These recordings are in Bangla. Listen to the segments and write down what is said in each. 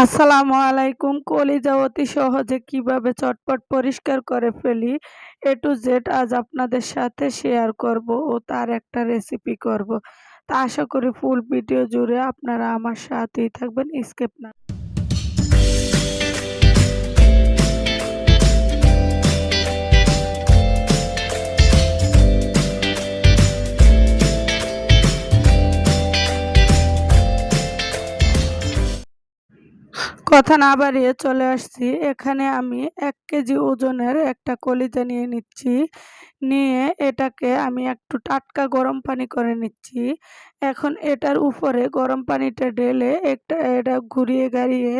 আসসালামু আলাইকুম। কলিজা অতি সহজে কিভাবে চটপট পরিষ্কার করে ফেলি A to Z আজ আপনাদের সাথে শেয়ার করব ও তার একটা রেসিপি করব। তা আশা করি ফুল ভিডিও জুড়ে আপনারা আমার সাথেই থাকবেন, স্কিপ না। কথা না বাড়িয়ে চলে আসছি। এখানে আমি ১ কেজি ওজনের একটা কলিজা নিয়ে নিচ্ছি। নিয়ে এটাকে আমি একটু টাটকা গরম পানি করে নিচ্ছি। এখন এটার উপরে গরম পানিটা ঢেলে এটা ঘুরিয়ে গাড়িয়ে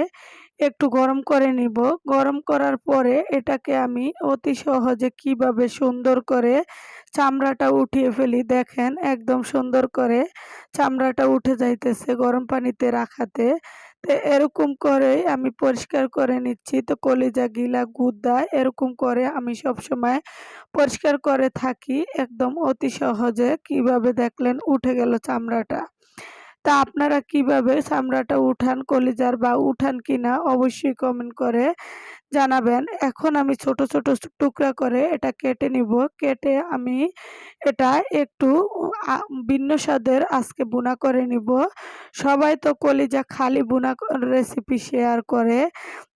একটু গরম করে নিব। গরম করার পরে এটাকে আমি অতি সহজে কিভাবে সুন্দর করে চামড়াটা উঠিয়ে ফেলি, দেখেন একদম সুন্দর করে চামড়াটা উঠে যাইতেছে গরম পানিতে রাখাতে। তো এরকম করেই আমি পরিষ্কার করে নিচ্ছি। তো কলিজা, গিলা, গুদা এরকম করে আমি সবসময় পরিষ্কার করে থাকি একদম অতি সহজে। কিভাবে দেখলেন উঠে গেল চামড়াটা। তা আপনারা কিভাবে চামড়াটা উঠান কলিজার বা উঠান কিনা অবশ্যই কমেন্ট করে জানাবেন। এখন আমি ছোট ছোট টুকরা করে এটা কেটে নিব। কেটে আমি এটা একটু ভিন্ন স্বাদের আজকে ভুনা করে নিব। সবাই তো কলিজা খালি ভুনা রেসিপি শেয়ার করে।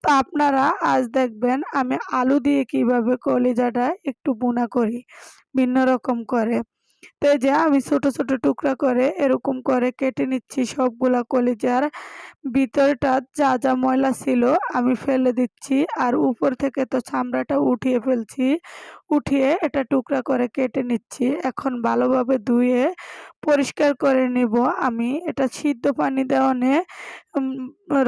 তো আপনারা আজ দেখবেন আমি আলু দিয়ে কিভাবে কলিজাটা একটু ভুনা করি ভিন্ন রকম করে। তো এই যে আমি ছোট ছোট টুকরা করে এরকম করে কেটে নিচ্ছি সবগুলা কলিজার। ভিতরটা যা যা ময়লা ছিল আমি ফেলে দিচ্ছি, আর উপর থেকে তো চামড়াটা উঠিয়ে ফেলছি। উঠিয়ে এটা টুকরা করে কেটে নিচ্ছি। এখন ভালোভাবে ধুয়ে পরিষ্কার করে নিব আমি। এটা সিদ্ধ পানি দেওয়ানে উম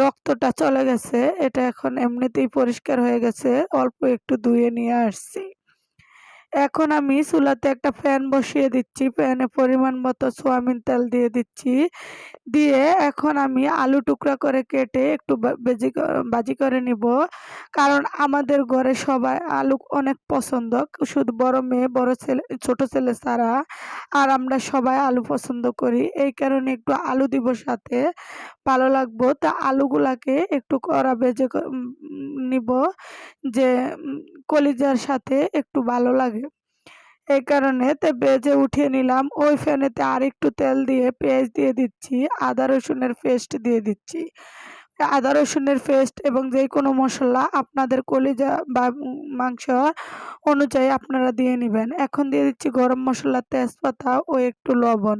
রক্তটা চলে গেছে। এটা এখন এমনিতেই পরিষ্কার হয়ে গেছে। অল্প একটু ধুয়ে নিয়ে আসছি। এখন আমি চুলাতে একটা প্যান বসিয়ে দিচ্ছি। প্যানে পরিমাণ মতো সয়াবিন তেল দিয়ে দিচ্ছি। দিয়ে এখন আমি আলু টুকরা করে কেটে একটু ভাজি করে নিব। কারণ আমাদের ঘরে সবাই আলু অনেক পছন্দ। শুধু বড় মেয়ে, বড় ছেলে, ছোট ছেলে ছাড়া আর আমরা সবাই আলু পছন্দ করি। এই কারণে একটু আলু দিব সাথে, ভালো লাগবো। তা আলুগুলাকে একটু কড়া ভেজে নিব, যে কলিজার সাথে একটু ভালো লাগে। এই কারণে ভেজে উঠিয়ে নিলাম। ওই ফ্যানেতে আরেকটু তেল দিয়ে পেঁয়াজ দিয়ে দিচ্ছি, আদা রসুনের পেস্ট দিয়ে দিচ্ছি। আদা রসুনের পেস্ট এবং যেকোনো মসলা আপনাদের কলিজা বা মাংস অনুযায়ী আপনারা দিয়ে নিবেন। এখন দিয়ে দিচ্ছি গরম মসলা, তেজপাতা ও একটু লবণ।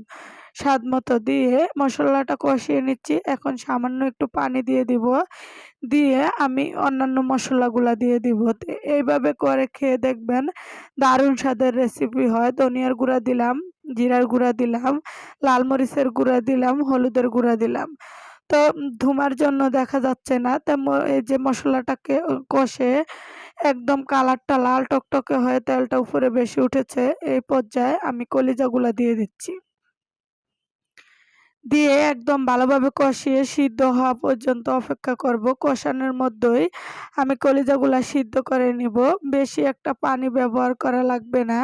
স্বাদ মতো দিয়ে মসলাটা কষিয়ে নিচ্ছি। এখন সামান্য একটু পানি দিয়ে দিব। দিয়ে আমি অন্যান্য মসলাগুলা দিয়ে দিব। তো এইভাবে করে খেয়ে দেখবেন দারুণ স্বাদের রেসিপি হয়। ধনিয়ার গুঁড়া দিলাম, জিরার গুঁড়া দিলাম, লাল মরিচের গুঁড়া দিলাম, হলুদের গুঁড়া দিলাম। তো ধুমার জন্য দেখা যাচ্ছে না। তো এই যে মসলাটাকে কষে একদম কালারটা লাল টকটকে হয়ে তেলটা উপরে বেশি উঠেছে, এই পর্যায়ে আমি কলিজাগুলা দিয়ে দিচ্ছি। দিয়ে একদম ভালোভাবে কষিয়ে সিদ্ধ হওয়া পর্যন্ত অপেক্ষা করব। কষানোর মধ্যেই আমি কলিজাগুলা সিদ্ধ করে নিব। বেশি একটা পানি ব্যবহার করা লাগবে না।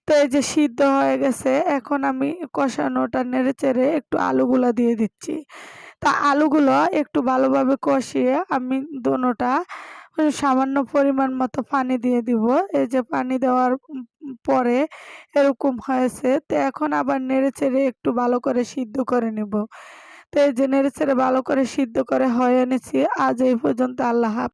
তো এই যে সিদ্ধ হয়ে গেছে, এখন আমি কষানোটা নেড়েচেড়ে একটু আলুগুলা দিয়ে দিচ্ছি। তা আলুগুলো একটু ভালোভাবে কষিয়ে আমি দোনোটা সামান্য পরিমাণ মতো পানি দিয়ে দিব। এই যে পানি দেওয়ার পরে এরকম হয়েছে। তো এখন আবার নেড়েচেড়ে একটু ভালো করে সিদ্ধ করে নিব। তো এই যে নেড়েচেড়ে ভালো করে সিদ্ধ করে হয়ে এনেছি। আজ এই পর্যন্ত। আল্লাহ হাফেজ।